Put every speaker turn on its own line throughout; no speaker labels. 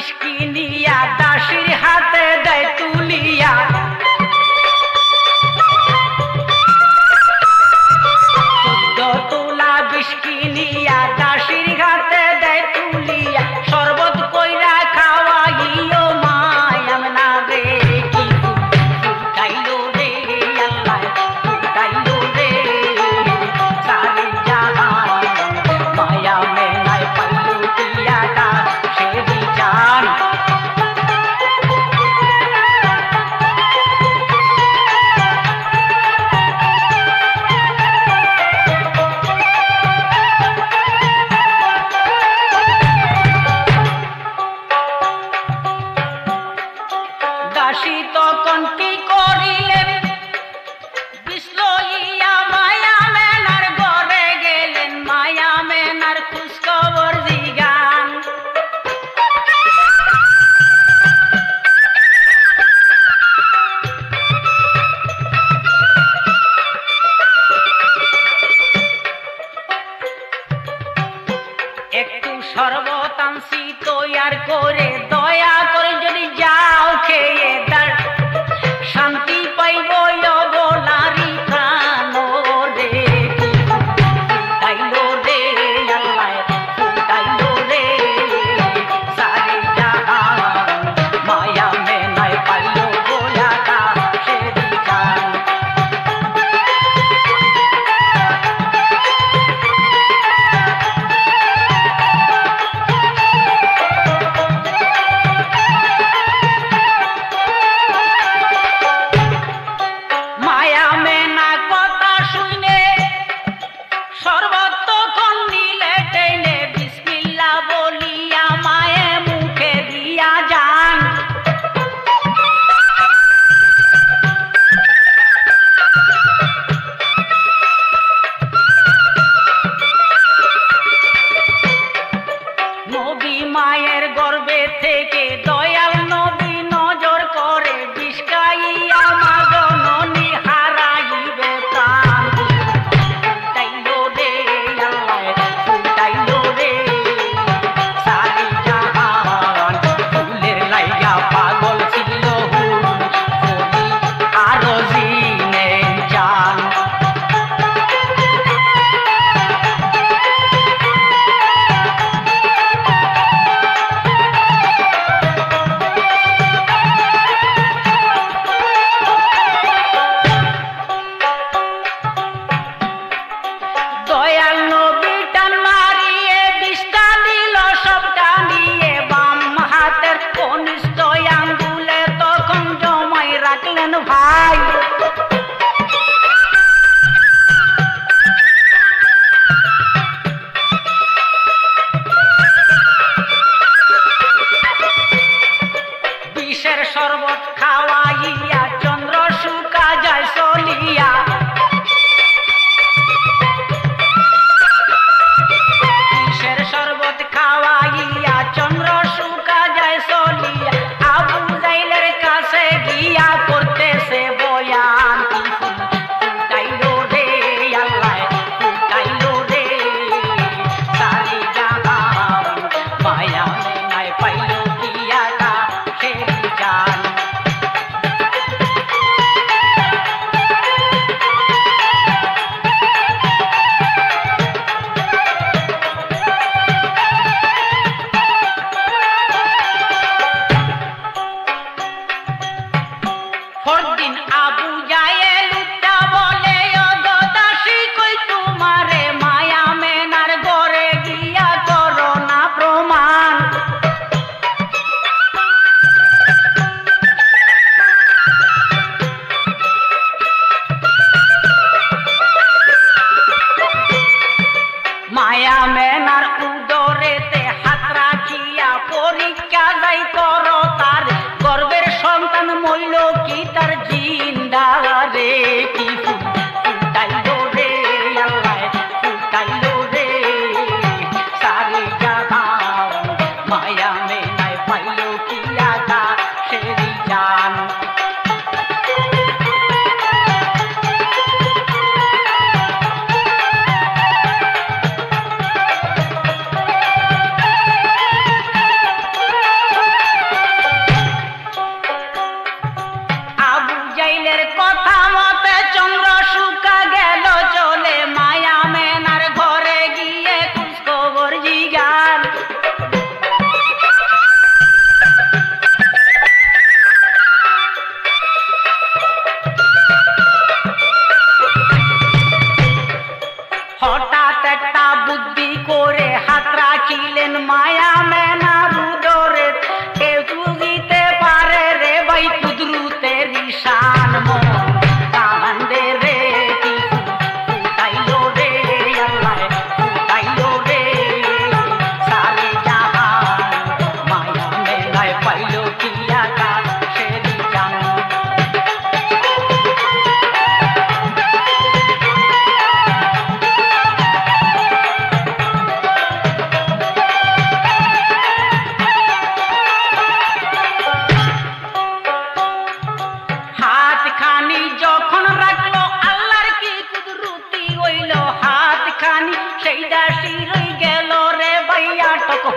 বিস্কিনিয়া দাসির হাতে দেয় তুলিয়া, 14 তোলা বিস্কিনিয়া দাসির হাতে দেয় তুলিয়া, শরবত কইরা খাওয়াইও মায়াম না রে, কি ফুটাইলো রে আল্লাহ ফুটাইলো রে, সারি জাহান মায়া মেলায় পাইলো টিয়াটা সেরি জান।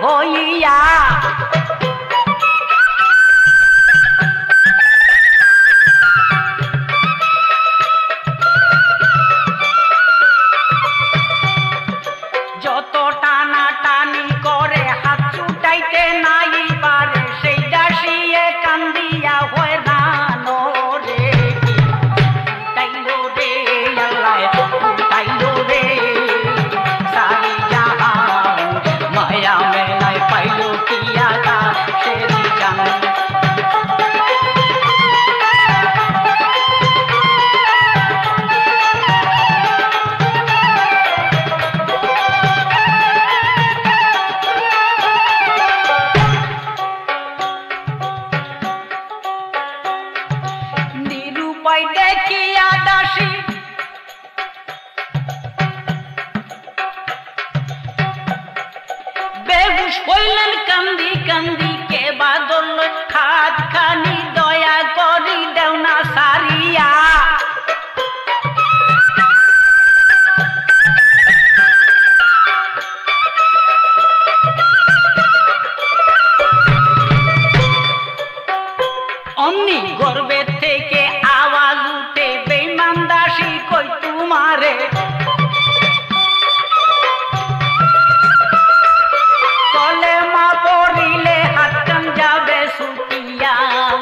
হইয়া যত টানা টানি করে হাত ছুটাইতে নাই পারে সেই দাসিয়ে কান্দিয়া হয় রানো রে তাইলো রে আল্লাহ তাইলো রে সারি জাহান মায়া মে নাই পাইলো কিয়া কা সেরি জান নিরুপায় দেখিয়া দাসী বেহুশ হইলেন কান্দি কান্দি কে বাদল হাত খানি দয়া করি দেও না সারিয়া অমনি গর্বে থেকে আওয়াজ উঠে বেঈমান দাসী কই তোমারে কলেমা পড়িলে হাত কান যাবে ছুটিয়া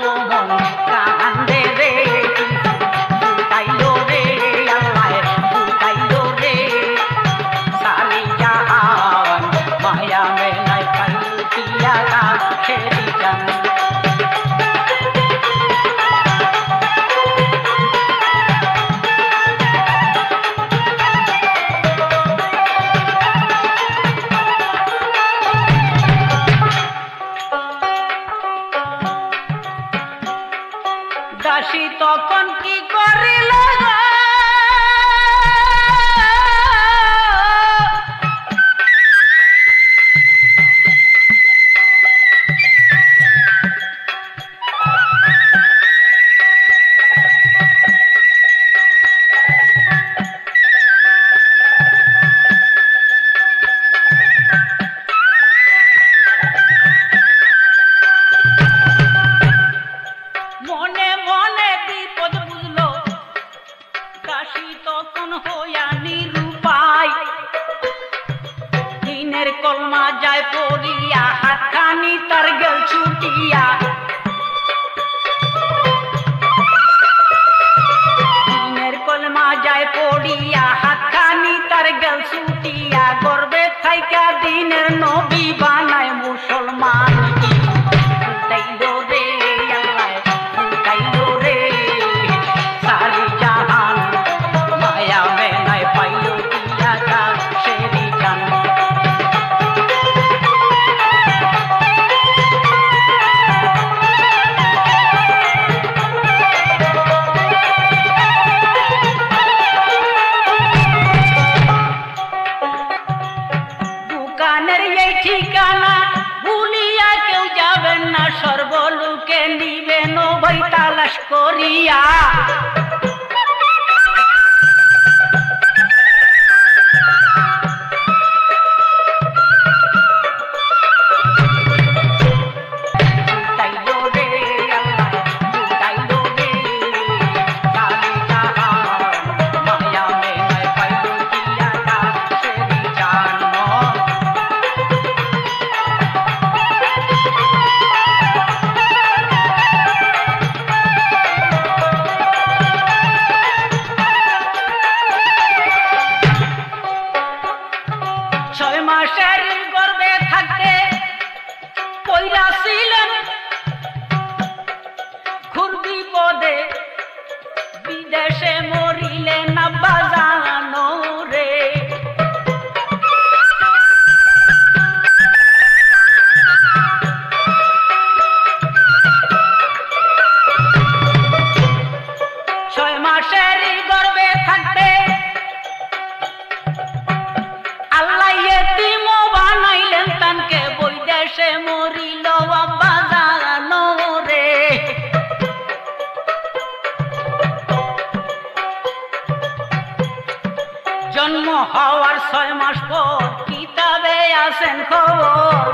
ও মন কান্দে রে ফুটাইলো রে আল্লাহ ফুটাইলো রে সারি জাহান মায়া মে নাই পাইলো কিয়া কা সেরি জান দাসী তখন কি করিল গো? মনে মনে বিপদ বুঝলো দাসী তখন হইয়া নিরুপায় দিনের কলমা যায় পড়িয়া হাতখানি তার গেল ছুটিয়া দিনের কলমা যায় পড়িয়া হাতখানি তার গেল ছুটিয়া গর্বে থাইকা দিনের নবী বানায় মুসলমান তাইলো রে আল্লাহ তাইলো রে সারি জাহান মায়া মে নাই পাইলো কিয়া কা সেরি জান দোকানের এই ঠিকানা ভুলিয়া কেউ যাবেন না সর্বলোকে নিবেন ভাই তালাশ করিয়া তাইলো রে আল্লাহ তাইলো রে সারি জাহান মায়া মে নাই পাইলো কিয়া কা সেরি জান জন্ম হওয়ার 6 মাস পর কিতাবে আছেন খবর,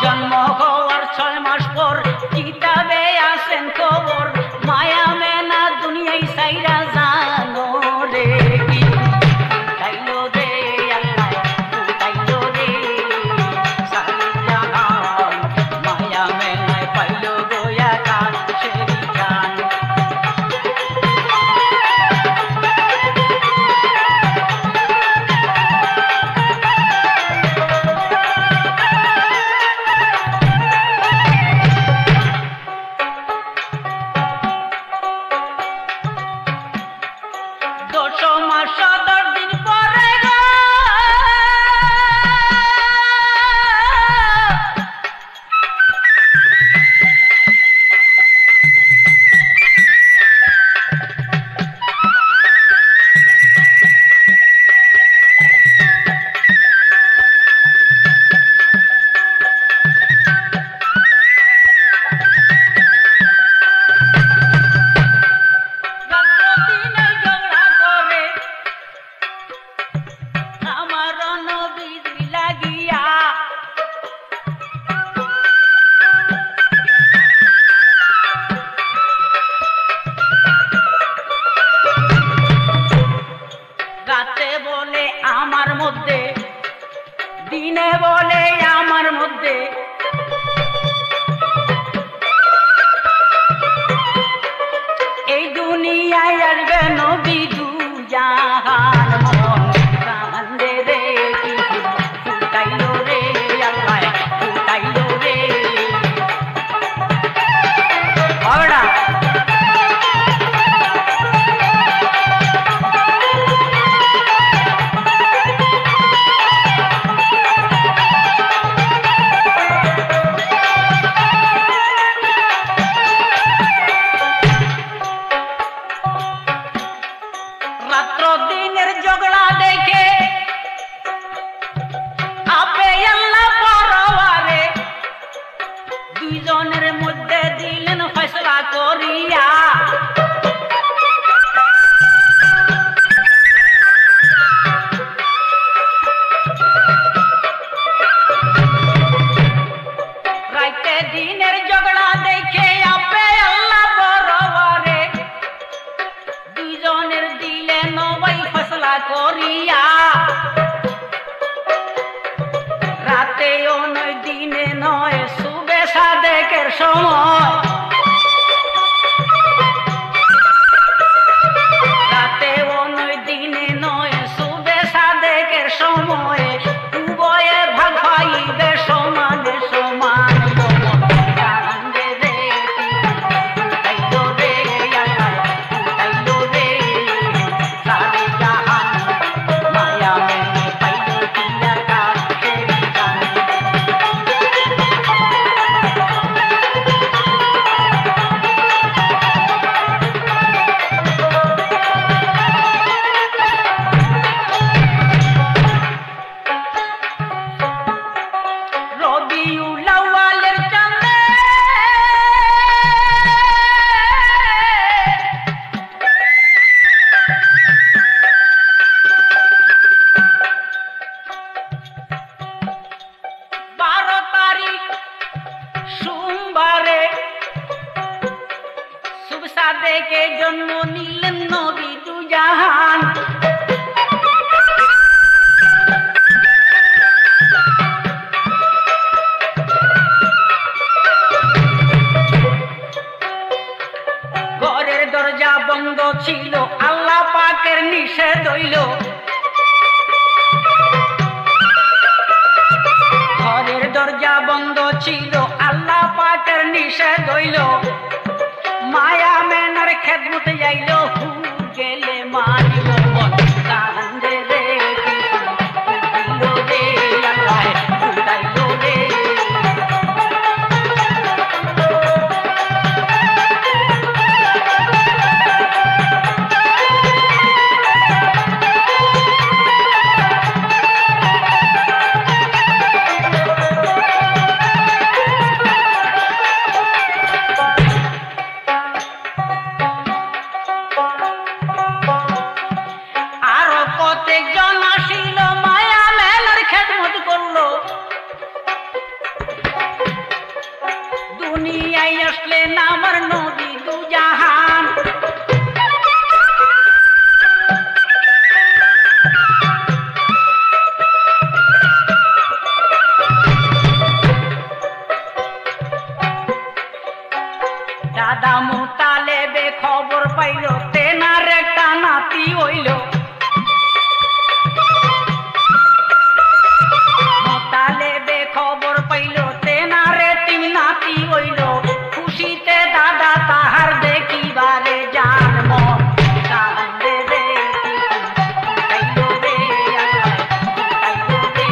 জন্ম হওয়ার 6 মাস পর কিতাবে আছেন খবর, মায়া মেনা দুনিয়ায় সাইরা জানো রে কি তাইলো রে আল্লাহ তাইলো রে সারি জাহান, মায়া মেনায় পাইলো গোয়া কাল সেরি জান। আমার মধ্যে দিনে বলে আমার মধ্যে এই দুনিয়ায় আসবে নবী দু জাহান, মন কান্দে রে কি ফুটাইলো রে আল্লাহ ফুটাইলো রে ওরা দুইজনের মধ্যে দিলেন ফয়সালা করিয়া, রাইতে দিনের ঝগড়া দেখে আপে আল্লাহ পরবারে দুইজনের দিলেন ওই ফয়সালা করিয়া, রাতেও নয় দিনে নয় সুবে সাদেকের সময়, রাতেও নয় দিনে নয় সুবে সাদেকের সময়, উভয়ে ভাগ পাইবে সমানে সমান, কান্দে রে ফুটাইলো রে আল্লাহ ফুটাইলো রে সারি জাহান, মায়া মেনে পাইলো দিয়া কাল সেরি জান। রবিউল আউয়ালের চাঁদে বারো তারিখ সোমবারে শুভ সাদেকে জন্ম নিলেন নবী দু জাহান, ঘরের দরজা বন্ধ ছিল আল্লাহ পাকের নিষেধ হইল, ঘরের দরজা বন্ধ ছিল আল্লাহ পাকের নিষেধ হইল, মায়া মেনার খেদমতে যাইল গেলে মারিল মন কান্দে রে ফুটাইলো রে আল্লাহ ফুটাইলো রে মুতালেবে খবর পাইল তেনার একটা নাতি হইল মুতালেবে খবর পাইল তেনারে তিন নাতি হইল খুশিতে দাদা তাহার দেখিবারে যান মন কান্দে রে ফুটাইল রে ফুটাইল রে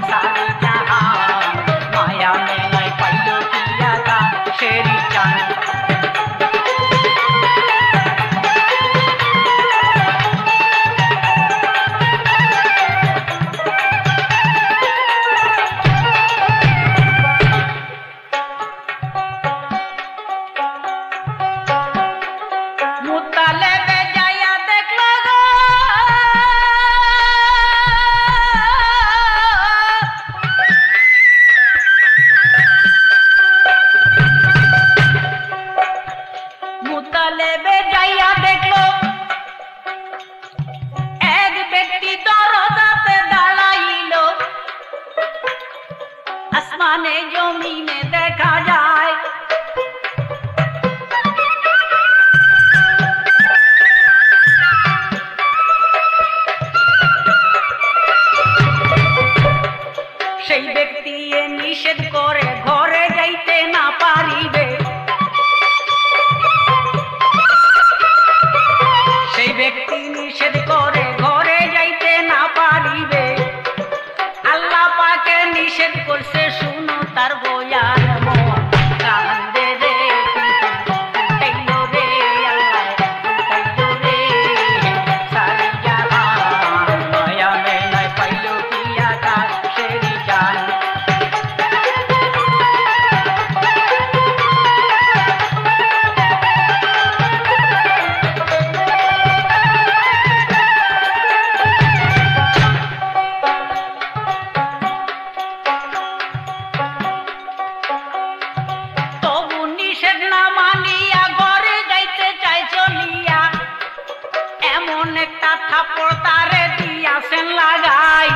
সারি জাহান মায়া মেলায় পাইল কিয়া তা শেরি চান মুতালেবে যাইয়া দেখল গো মুতালেবে যাইয়া দেখল এক ব্যক্তি দরজাতে দাঁড়াইল আসমানে জমিনে দেখা যায় সেই ব্যক্তি নিষেধ করে ঘরে যাইতে না পারিবে সেই ব্যক্তি নিষেধ করে ঘরে যাইতে না পারিবে আল্লাহ পাকে নিষেধ করছে শুনো তার বয়ান মন কান্দে রে ফুটাইল রে আল্লাহ ফুটাইল রে সারি জাহান মায়া মেলায় পাইল কিয়া তা শেরি জান তবু নিষেধ না মানিয়া ঘরে যাইতে চাই চলিয়া এমন একটা থাপড় তারে দিয়াছেন লাগাই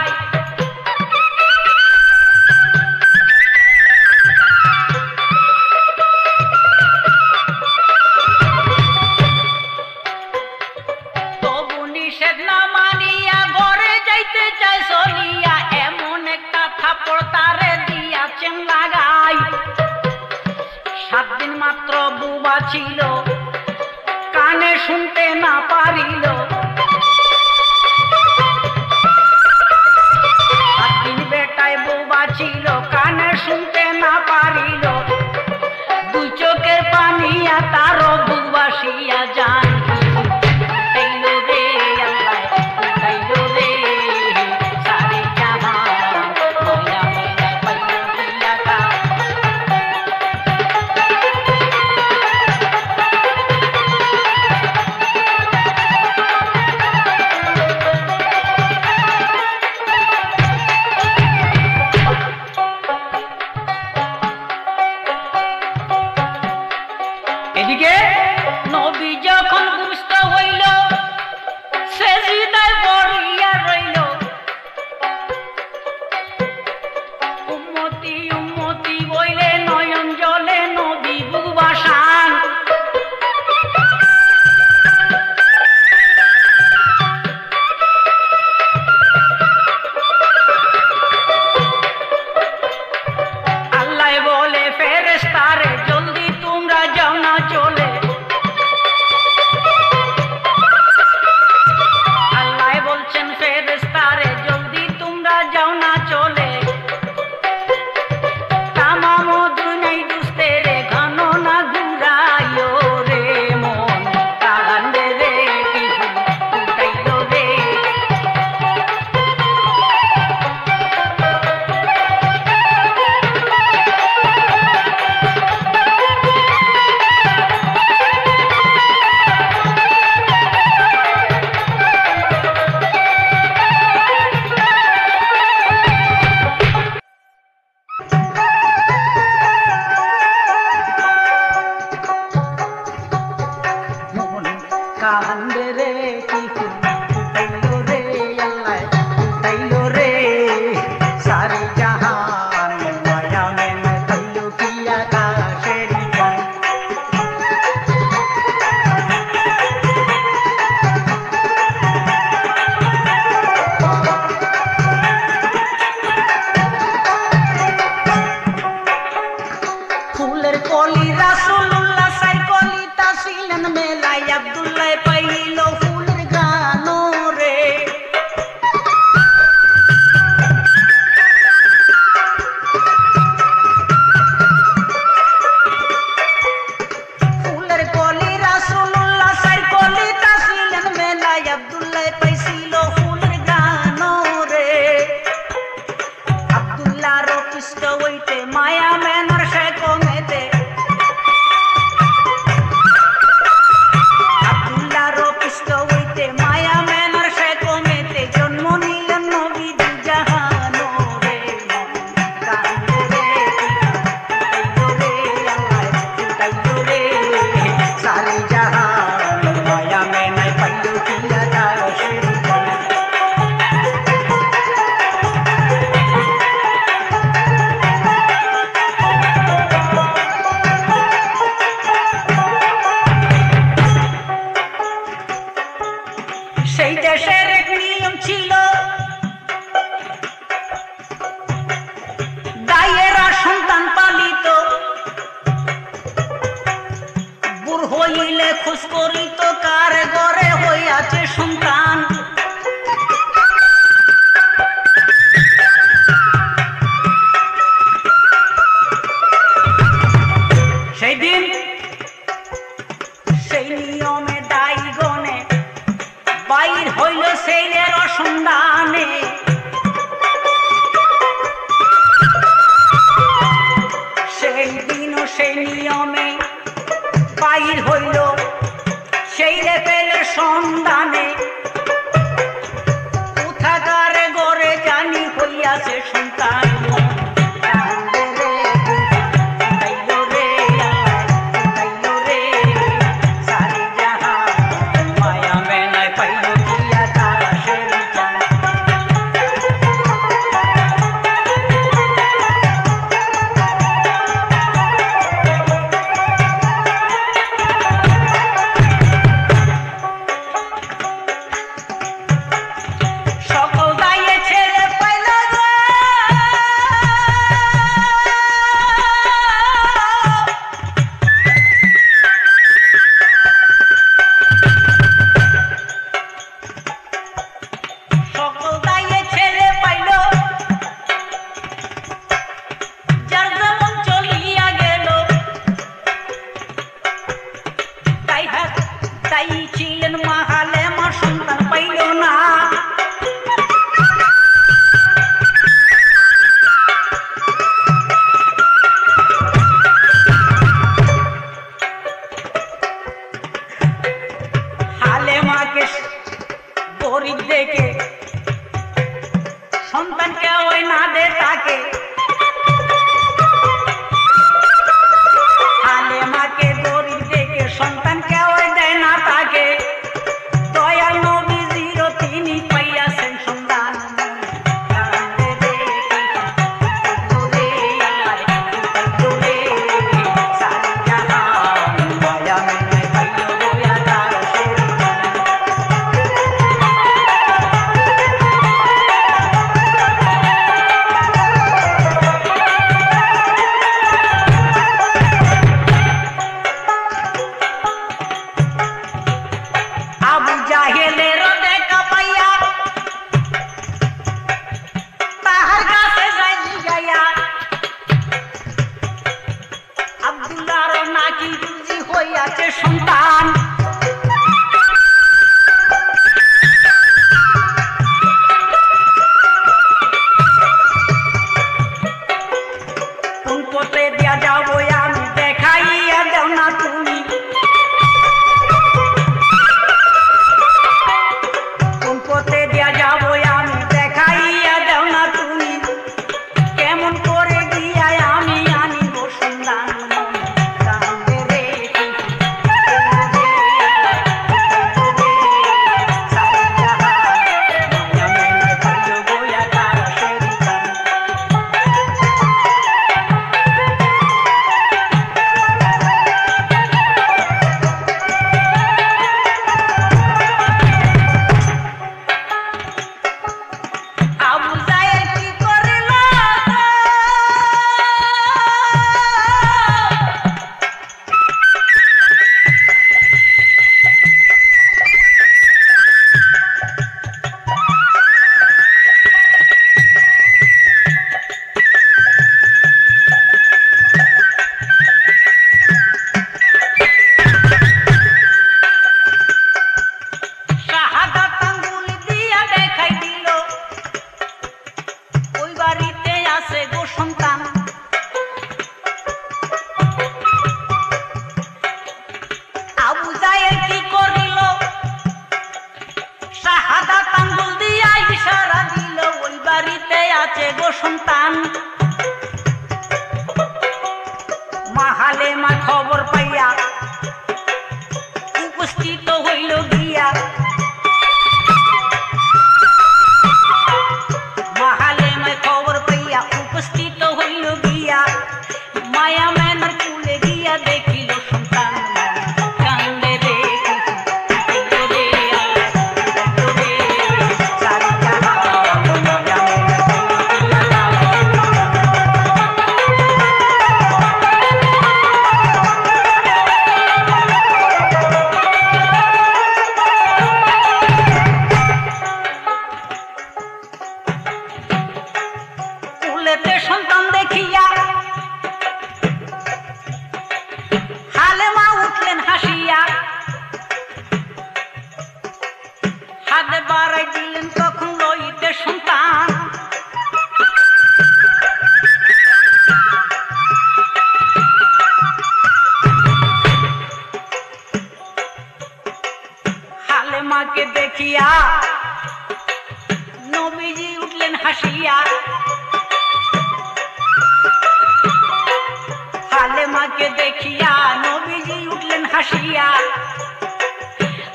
তবু নিষেধ না মানিয়া ঘরে যাইতে চাই চলিয়া এমন একটা থাপড় তারে দিয়াছেন লাগাই 7 দিন মাত্র বুবা ছিল কানে শুনতে না পারিল 7 দিন বেটায় বুবা ছিল কানে শুনতে না পারিল 2 চোখের পানিয়া তারও বুবাসিয়া যান ফুটাইল রে আল্লাহ ফুটাইল রে সারি জাহান মায়া মেলায় পাইল কিয়া তা এদিকে নবী যখন বুঝতে হইল সেজদায় পড়িয়া রইল উম্মতি উম্মতি বইলে নয়ন জলে নবী বুবাসান আল্লাহ বলে ফেরেশতারে জলদি তোমরা যাও না চলে হইলে খোঁজ করি তো কার ঘরে হইয়াছে সন্তান। সেই দিন সেই নিয়মে দায়গণে বাইর হইল সেইলের সন্ধানে। সেই দিন সেই নিয়মে বাইর হইল সেইলে পেলে সন্ধানে। কোথাকার ঘরে জানি হইয়াছে সন্তান। গরিব দেখে সন্তানকে ওই না দে তাকে। হালেমাকে গরিব দেখে সন্তানকে ওই দেয় না তাকে। দয়াল নবীজিরও তিনি পাইয়াছেন সন্তান। সন্তান কোন পথে দিয়া যাবো আমি দেখাইয়া দেও না তুমি। কোন পথে দিয়া যাবো আমি দেখাইয়া দেও না তুমি। কেমন করে গিয়া আমি আনিব সন্তান। সন্তান মাহালেমা খবর পাইয়া উপস্থিত হইল গিয়া। মাহালেমা খবর পাইয়া উপস্থিত হইল গিয়া। মায়া মেনার কুলে গিয়া দেখিল সন্তান। কান্দে রে মাকে দেখিয়া নবীজি উঠলেন হাসিয়া, হালেমাকে দেখিয়া নবীজি উঠলেন হাসিয়া,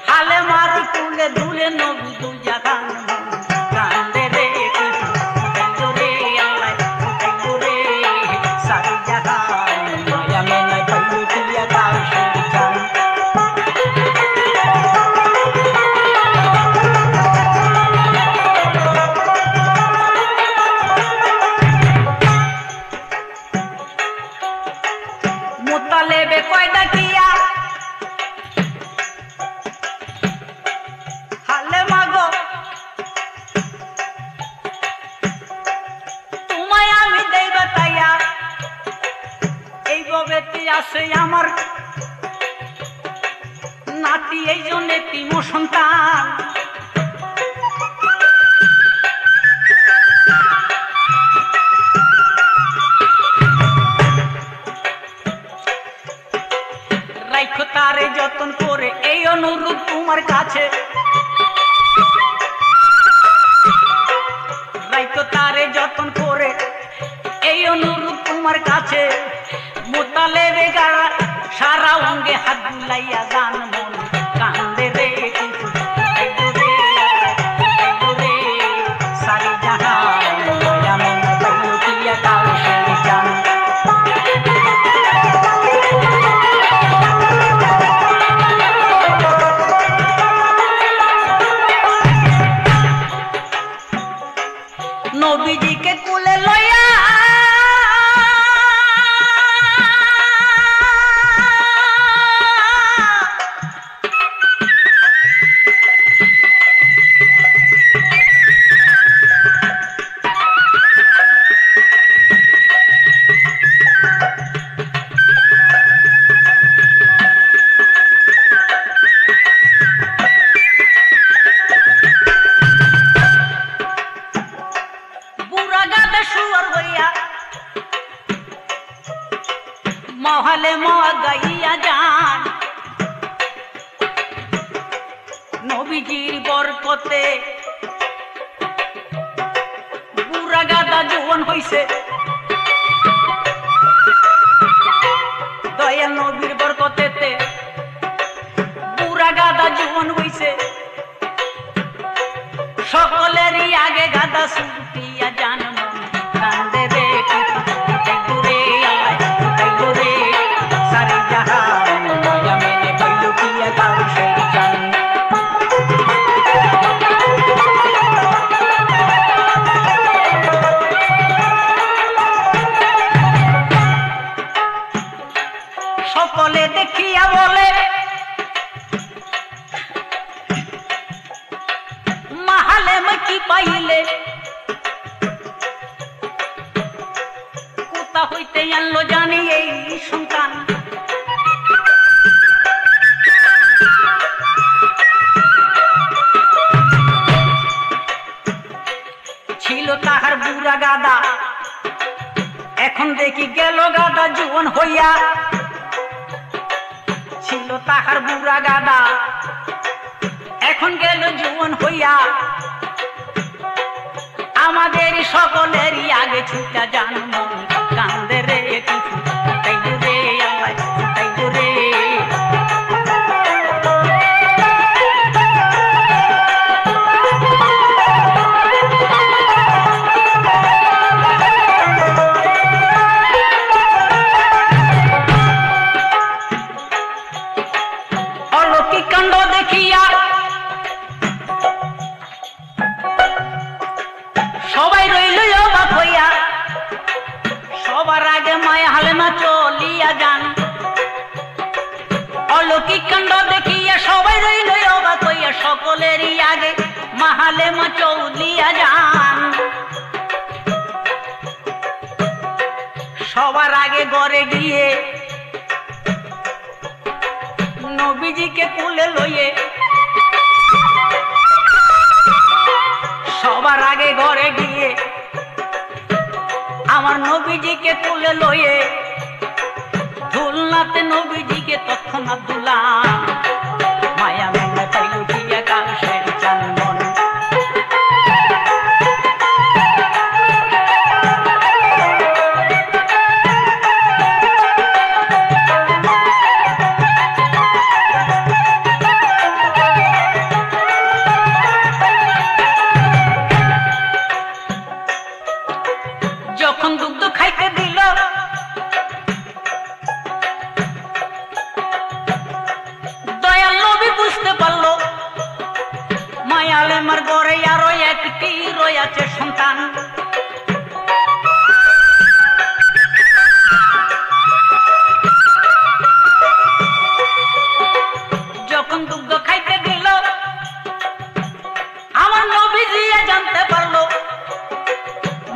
হালেমার কুলে দুলে নবী দু জাগান কান্দে রে রে আল্লাহ রে সারি জাগান মায়া মেনে বলু দিয়া গাও সুজান। মুতালেবে কয়টা কিয়া হালেমা গো তোমায় আমি দেই বাতাইয়া, এই ববেতে আছে আমার নাতি, এই জন্য তিম সন্তান। রাইখো তারে যতন করে এই অনুরোধ তোমার কাছে, রাইখো তারে যতন করে এই অনুরোধ তোমার কাছে। মুতালেবে গাড়া সারা অঙ্গে হাত বুলাইয়া গান মন কান্দে রে রে সারি জাহান মায়া মেনে বলু দিয়া গাও সুজান। নবীজিকে কুলে লইয়া মহলে গাইয়া যান নবীজির বরকতে বুড়া গাদা জোয়ান হইছে, দয়াল নবীর বরকতেতে বুড়া গাদা জোয়ান হইছে। সকলেরই আগে গাদা সুটিয়া জান কান্দে রে রে রে সারি জাহান মায়া মেনে বলু দিয়া গাও সুজান। সকলে দেখিয়া বলে মাহালেমা কি পাইলে, কোথা হইতে আনলো জানি এই সন্তান। ছিল তাহার বুড়া গাদা, এখন দেখি গেল গাদা জোয়ান হইয়া। ছিল তাহার বুড়া গাদা, এখন গেল জোয়ান হইয়া। আমাদের সকলেরই আগে ছুটা জান মন কান্দে রে রে আল্লাহ রে। অলৌকিক কাণ্ড দেখিয়া সবাই রইল অবাক হইয়া, সবার আগে মায়া হালেমা চলিয়া যান। অলৌকিক কাণ্ড দেখিয়া সবাই রইল অবাক হইয়া, সকলেরই আগে মা হালেমা চলিয়া যান। সবার আগে ঘরে গিয়ে নবীজিকে কুলে লইয়ে, সবার আগে ঘরে গিয়ে আমার নবীজিকে তুলে লইয়ে ঝুলনাতে নবীজিকে তৎক্ষণাৎ দুলাম। মায়া মেনে পাইল দিয়া গাও আমার ঘরে আরো একটি রয়েছে সন্তান। যখন দুগ্ধ খাইতে দিল আমার নবীজি জানতে পারলো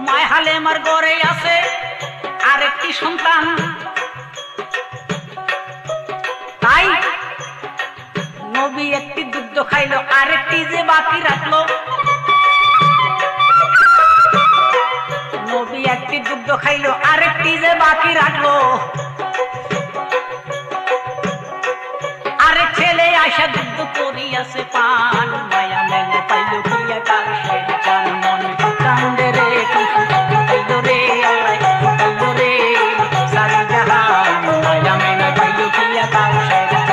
মায় হালেমার ঘরে আছে আরেকটি সন্তান। তাই নবী একটি দুগ্ধ খাইলো, আরেকটি যে বাকি রাখলো। নবী একটি দুগ্ধ খাইলো, আরেকটি যে বাকি রাখলো। আরে ছেলে আশা দুগ্ধ করিয়াছে পান, মায়া মেলে পাইল কিয়া কার সেই জান মন কান্দে রে ফুটাইল রে আল্লাহ ফুটাইল রে সারি জাহান, মায়া মেলে পাইল কিয়া কার সেই জান।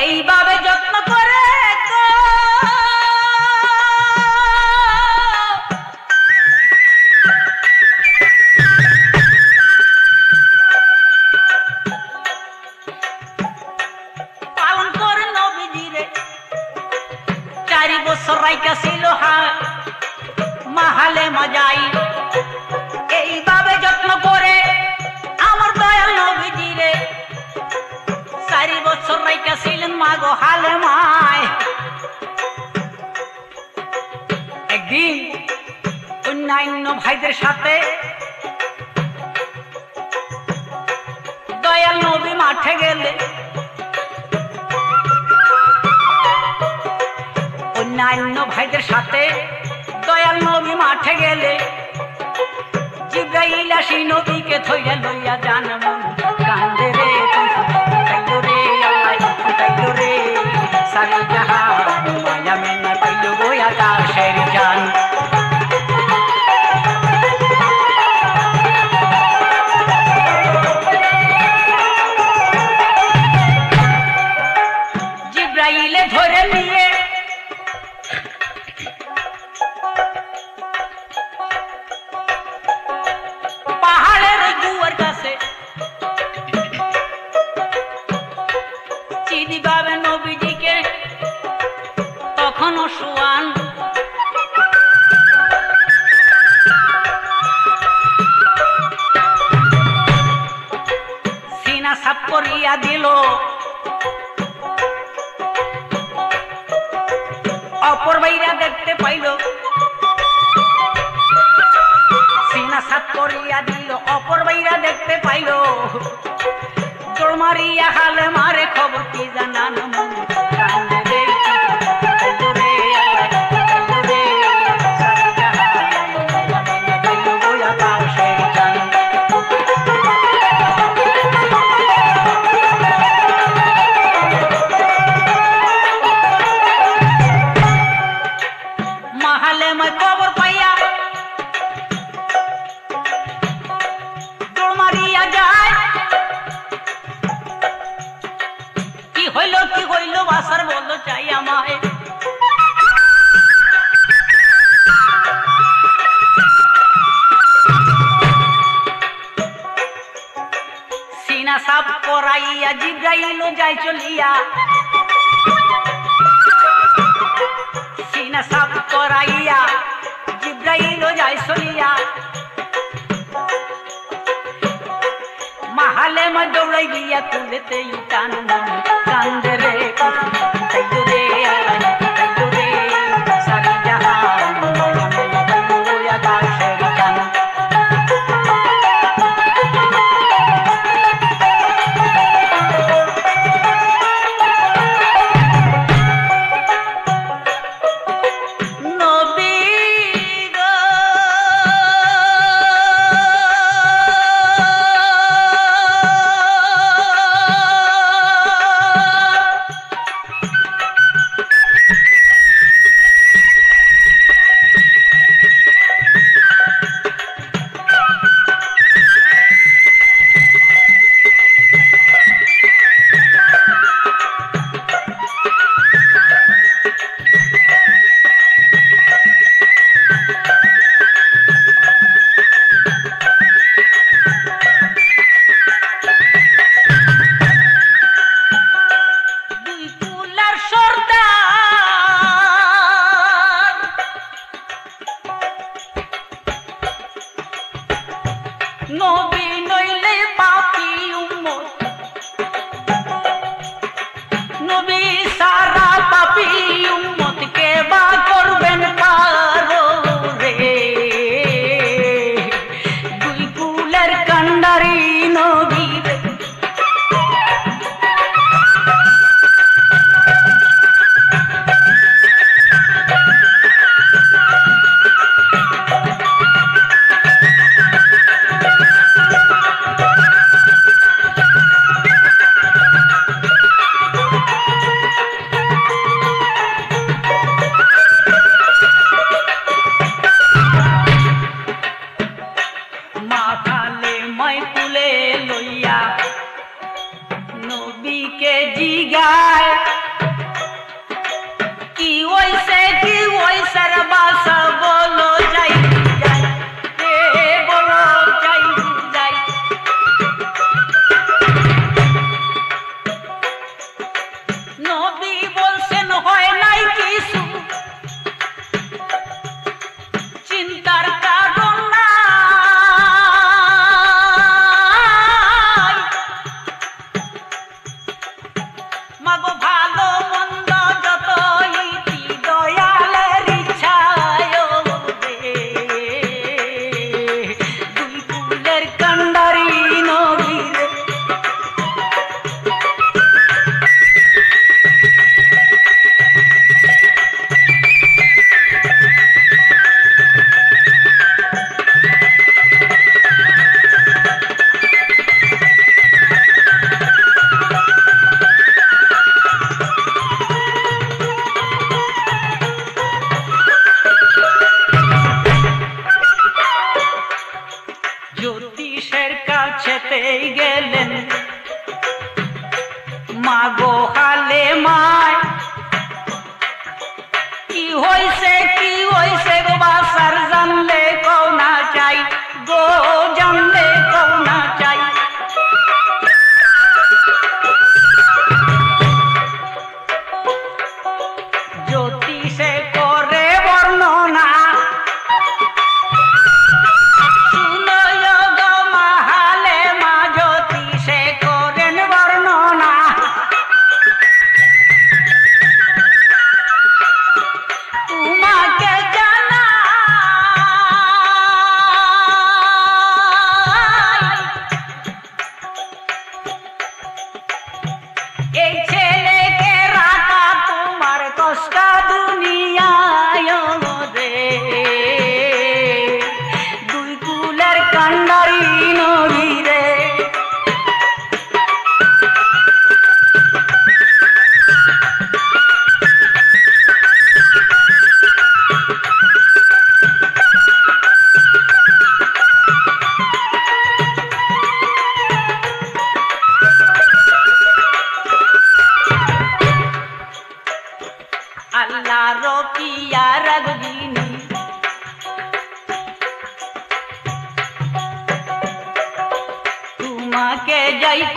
এইভাবে যত্ন করে পালন করে নবীজিরে 4 বছর রাইকা ছিল মা হালেমা যাই। এইভাবে যত্ন করে আমার দয়াল নবীজিরে 4 বছর রাইকা ছিলেন মা গো হালেমায়। একদিন অন্যান্য ভাইদের সাথে দয়াল নবী মাঠে গেলে, অন্যান্য ভাইদের সাথে দয়াল নবী মাঠে গেলে জিব্রাইল আসি নবীকে ধইরা লইয়া জান মন কান্দে রে ফুটাইল রে আল্লাহ ফুটাইল রে সারি জাহান, মায়া মেনা পাইল গোয়া কার সেই জান। জিব্রাইলে ধরে নিয়ে পাহাড়ের গুয়ার কাছে চিনি বাবা নবীজিকে তখনও শুয়ান। সিনা সাপ করিয়া দিল, অপর বাইরা দেখতে পাইল। সিনা সাপ করিয়া দিল, অপর বাইরা দেখতে পাইল। জোর মারিয়া হালে মারে খবর কি জানান মন কান্দে রে ফুটাইল রে আল্লাহ ফুটাইল রে সারি জাহান, মায়া মেলে পাইল গোয়া কার সেই জান। মা হালেমায় খবর পাইয়া দৌড় মারিয়া যায়। কি হইল বাসার বললো চাই আমায়। সিনা সাপ করাইয়া জিব্রাইল যাই চলিয়া, সিনা সাপ করাইয়া জিব্রাইল যাই চলিয়া। মা হালেমা দৌড়াই গিয়া তুলেতে টান মন কান্দে রে ফুটাইল রে আল্লাহ ফুটাইল রে সারি জাহান, মায়া মেলে পাইল গোয়া কার সেই জান।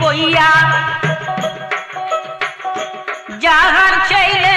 কইয়া যাহার ছেলে